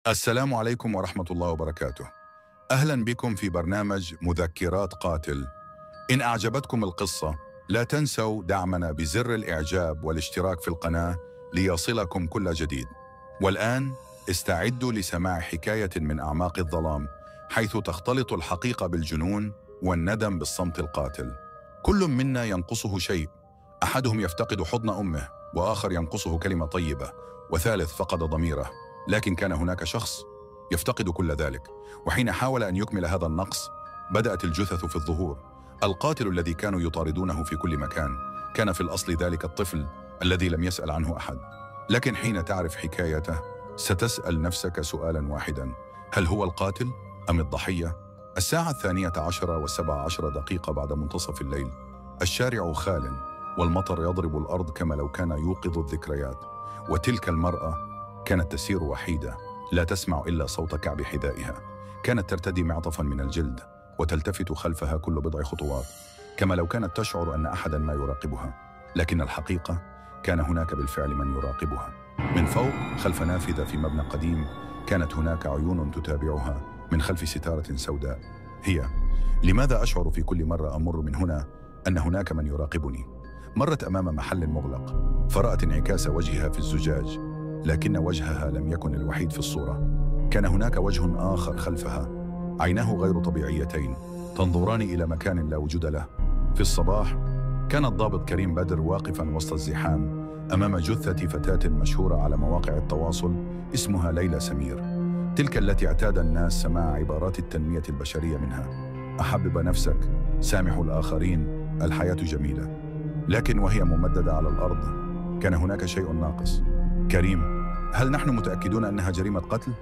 السلام عليكم ورحمة الله وبركاته. أهلا بكم في برنامج مذكرات قاتل. إن أعجبتكم القصة لا تنسوا دعمنا بزر الإعجاب والاشتراك في القناة ليصلكم كل جديد. والآن استعدوا لسماع حكاية من أعماق الظلام، حيث تختلط الحقيقة بالجنون والندم بالصمت القاتل. كل منا ينقصه شيء، أحدهم يفتقد حضن أمه، وآخر ينقصه كلمة طيبة، وثالث فقد ضميره. لكن كان هناك شخص يفتقد كل ذلك، وحين حاول أن يكمل هذا النقص بدأت الجثث في الظهور. القاتل الذي كانوا يطاردونه في كل مكان كان في الأصل ذلك الطفل الذي لم يسأل عنه أحد. لكن حين تعرف حكايته ستسأل نفسك سؤالا واحدا: هل هو القاتل أم الضحية؟ الساعة 12:17 بعد منتصف الليل. الشارع خال والمطر يضرب الأرض كما لو كان يوقظ الذكريات، وتلك المرأة كانت تسير وحيدة، لا تسمع إلا صوت كعب حذائها. كانت ترتدي معطفا من الجلد وتلتفت خلفها كل بضع خطوات، كما لو كانت تشعر أن أحدا ما يراقبها. لكن الحقيقة كان هناك بالفعل من يراقبها. من فوق خلف نافذة في مبنى قديم كانت هناك عيون تتابعها من خلف ستارة سوداء. هي: لماذا أشعر في كل مرة أمر من هنا أن هناك من يراقبني؟ مرت أمام محل مغلق فرأت انعكاس وجهها في الزجاج، لكن وجهها لم يكن الوحيد في الصورة. كان هناك وجه آخر خلفها، عيناه غير طبيعيتين تنظران إلى مكان لا وجود له. في الصباح كان الضابط كريم بدر واقفا وسط الزحام أمام جثة فتاة مشهورة على مواقع التواصل اسمها ليلى سمير، تلك التي اعتاد الناس سماع عبارات التنمية البشرية منها: أحبب نفسك، سامح الآخرين، الحياة جميلة. لكن وهي ممددة على الأرض كان هناك شيء ناقص. كريم: هل نحن متأكدون أنها جريمة قتل؟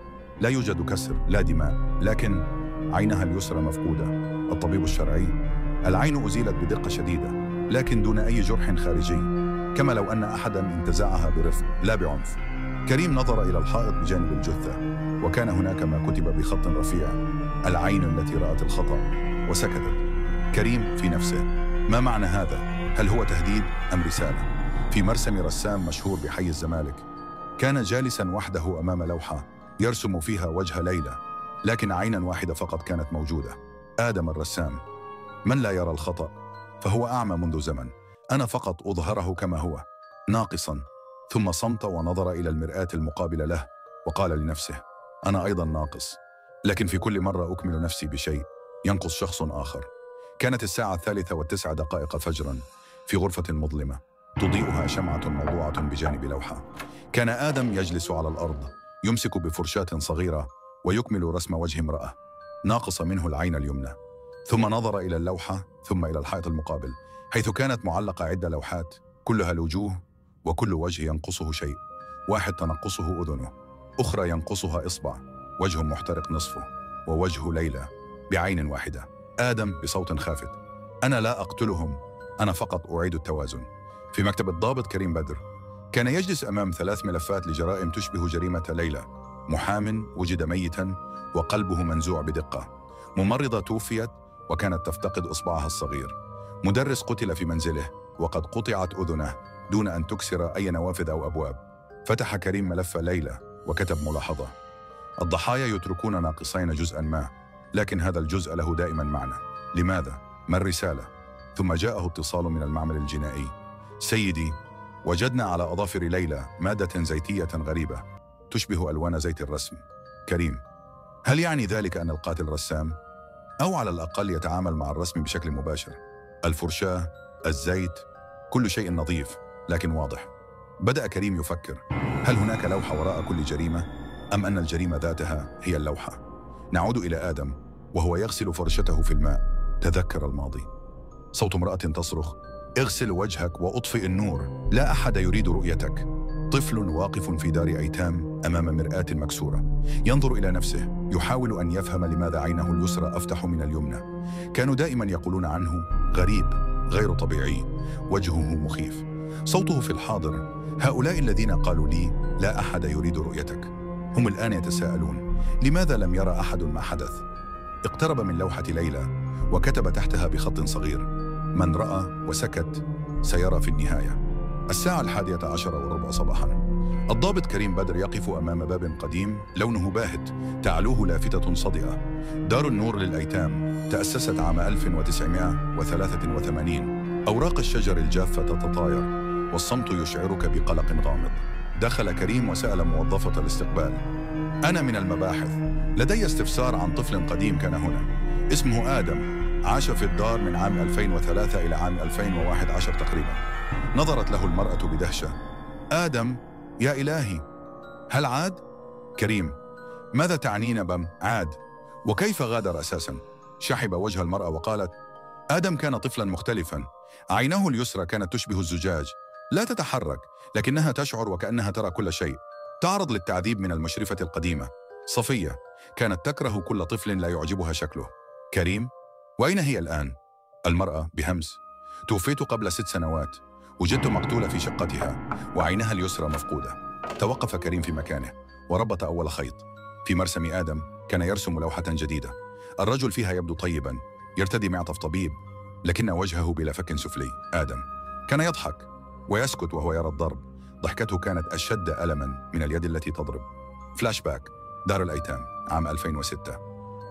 لا يوجد كسر، لا دماء، لكن عينها اليسرى مفقودة. الطبيب الشرعي: العين أزيلت بدقة شديدة لكن دون أي جرح خارجي، كما لو أن أحدا انتزعها برفق لا بعنف. كريم نظر إلى الحائط بجانب الجثة، وكان هناك ما كتب بخط رفيع: العين التي رأت الخطأ، وسكتت. كريم في نفسه: ما معنى هذا؟ هل هو تهديد أم رسالة؟ في مرسم رسام مشهور بحي الزمالك كان جالسا وحده أمام لوحة يرسم فيها وجه ليلى، لكن عينا واحدة فقط كانت موجودة: آدم الرسام. من لا يرى الخطأ فهو أعمى منذ زمن. أنا فقط أظهره كما هو، ناقصا. ثم صمت ونظر إلى المرآة المقابلة له وقال لنفسه: أنا أيضا ناقص، لكن في كل مرة أكمل نفسي بشيء ينقص شخص آخر. كانت الساعة 3:09 فجرا في غرفة مظلمة تضيئها شمعة موضوعة بجانب لوحة. كان آدم يجلس على الأرض يمسك بفرشاة صغيرة ويكمل رسم وجه امرأة ناقص منه العين اليمنى. ثم نظر إلى اللوحة ثم إلى الحائط المقابل، حيث كانت معلقة عدة لوحات كلها الوجوه، وكل وجه ينقصه شيء. واحد تنقصه أذنه، أخرى ينقصها إصبع، وجه محترق نصفه، ووجه ليلى بعين واحدة. آدم بصوت خافت: أنا لا أقتلهم، أنا فقط أعيد التوازن. في مكتب الضابط كريم بدر كان يجلس أمام 3 ملفات لجرائم تشبه جريمة ليلى: محام وجد ميتا وقلبه منزوع بدقة، ممرضة توفيت وكانت تفتقد إصبعها الصغير، مدرس قتل في منزله وقد قطعت أذنه دون أن تكسر أي نوافذ أو أبواب. فتح كريم ملف ليلى وكتب ملاحظة: الضحايا يتركون ناقصين جزءا ما، لكن هذا الجزء له دائما معنى. لماذا؟ ما الرسالة؟ ثم جاءه اتصال من المعمل الجنائي: سيدي، وجدنا على أظافر ليلى مادة زيتية غريبة تشبه ألوان زيت الرسم. كريم: هل يعني ذلك أن القاتل رسام؟ أو على الأقل يتعامل مع الرسم بشكل مباشر؟ الفرشاة، الزيت، كل شيء نظيف لكن واضح. بدأ كريم يفكر: هل هناك لوحة وراء كل جريمة؟ أم أن الجريمة ذاتها هي اللوحة؟ نعود إلى آدم وهو يغسل فرشته في الماء. تذكر الماضي. صوت امرأة تصرخ: اغسل وجهك وأطفئ النور، لا أحد يريد رؤيتك. طفل واقف في دار أيتام أمام مرآة مكسورة ينظر إلى نفسه، يحاول أن يفهم لماذا عينه اليسرى أفتح من اليمنى. كانوا دائما يقولون عنه: غريب، غير طبيعي، وجهه مخيف. صوته في الحاضر: هؤلاء الذين قالوا لي لا أحد يريد رؤيتك هم الآن يتساءلون لماذا لم يرى أحد ما حدث. اقترب من لوحة ليلى وكتب تحتها بخط صغير: من رأى وسكت سيرى في النهاية. الساعة 11:15 صباحا. الضابط كريم بدر يقف أمام باب قديم لونه باهت تعلوه لافتة صدئة. دار النور للأيتام تأسست عام 1983. أوراق الشجر الجافة تتطاير والصمت يشعرك بقلق غامض. دخل كريم وسأل موظفة الاستقبال: أنا من المباحث، لدي استفسار عن طفل قديم كان هنا، اسمه آدم، عاش في الدار من عام 2003 إلى عام 2011 تقريبا. نظرت له المرأة بدهشة. آدم؟ يا إلهي، هل عاد؟ كريم: ماذا تعنين بم عاد؟ وكيف غادر أساسا؟ شحب وجه المرأة وقالت: آدم كان طفلا مختلفا، عينه اليسرى كانت تشبه الزجاج، لا تتحرك لكنها تشعر وكأنها ترى كل شيء. تعرض للتعذيب من المشرفة القديمة صفية، كانت تكره كل طفل لا يعجبها شكله. كريم: وأين هي الآن؟ المرأة بهمس: توفيت قبل 6 سنوات، وجدت مقتولة في شقتها وعينها اليسرى مفقودة. توقف كريم في مكانه وربط أول خيط. في مرسم آدم كان يرسم لوحة جديدة، الرجل فيها يبدو طيبا، يرتدي معطف طبيب، لكن وجهه بلا فك سفلي. آدم كان يضحك ويسكت وهو يرى الضرب، ضحكته كانت أشد ألما من اليد التي تضرب. فلاش باك: دار الأيتام عام 2006.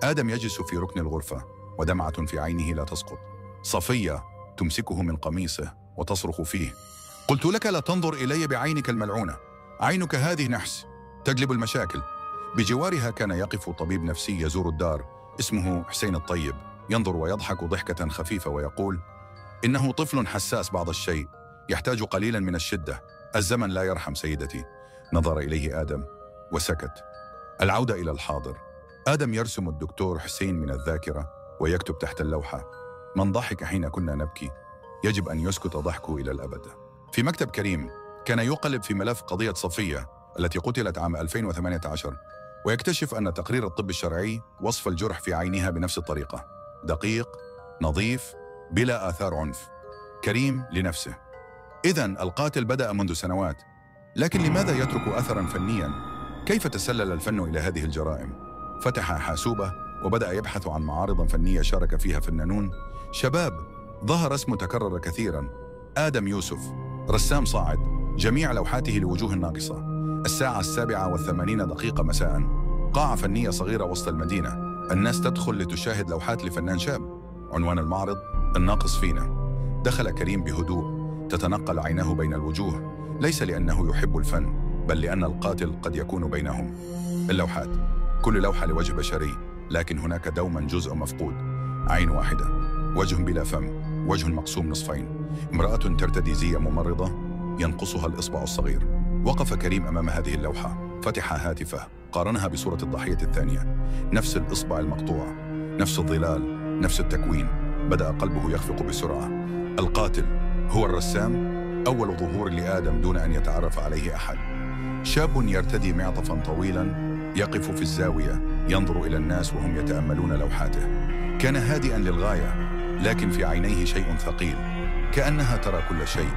آدم يجلس في ركن الغرفة ودمعة في عينه لا تسقط. صفية تمسكه من قميصه وتصرخ فيه: قلت لك لا تنظر إلي بعينك الملعونة، عينك هذه نحس تجلب المشاكل. بجوارها كان يقف طبيب نفسي يزور الدار، اسمه حسين الطيب، ينظر ويضحك ضحكة خفيفة ويقول: إنه طفل حساس بعض الشيء، يحتاج قليلا من الشدة، الزمن لا يرحم سيدتي. نظر إليه آدم وسكت. العودة إلى الحاضر. آدم يرسم الدكتور حسين من الذاكرة ويكتب تحت اللوحة: من ضحك حين كنا نبكي يجب أن يسكت ضحكه إلى الأبد. في مكتب كريم كان يقلب في ملف قضية صفية التي قتلت عام 2018، ويكتشف أن تقرير الطب الشرعي وصف الجرح في عينها بنفس الطريقة: دقيق، نظيف، بلا آثار عنف. كريم لنفسه: إذن القاتل بدأ منذ سنوات، لكن لماذا يترك أثرا فنيا؟ كيف تسلل الفن إلى هذه الجرائم؟ فتح حاسوبه وبدأ يبحث عن معارض فنية شارك فيها فنانون شباب. ظهر اسمه تكرر كثيرا: آدم يوسف، رسام صاعد، جميع لوحاته لوجوه ناقصة. الساعة 7:80 مساء، قاعة فنية صغيرة وسط المدينة، الناس تدخل لتشاهد لوحات لفنان شاب. عنوان المعرض: الناقص فينا. دخل كريم بهدوء، تتنقل عيناه بين الوجوه، ليس لأنه يحب الفن، بل لأن القاتل قد يكون بينهم. اللوحات، كل لوحة لوجه بشري، لكن هناك دوما جزء مفقود: عين واحدة، وجه بلا فم، وجه مقسوم نصفين، امرأة ترتدي زي ممرضة ينقصها الإصبع الصغير. وقف كريم أمام هذه اللوحة، فتح هاتفه، قارنها بصورة الضحية الثانية، نفس الإصبع المقطوع، نفس الظلال، نفس التكوين. بدأ قلبه يخفق بسرعة. القاتل هو الرسام، أول ظهور لآدم دون أن يتعرف عليه أحد. شاب يرتدي معطفا طويلا يقف في الزاوية ينظر إلى الناس وهم يتأملون لوحاته. كان هادئا للغاية، لكن في عينيه شيء ثقيل، كأنها ترى كل شيء.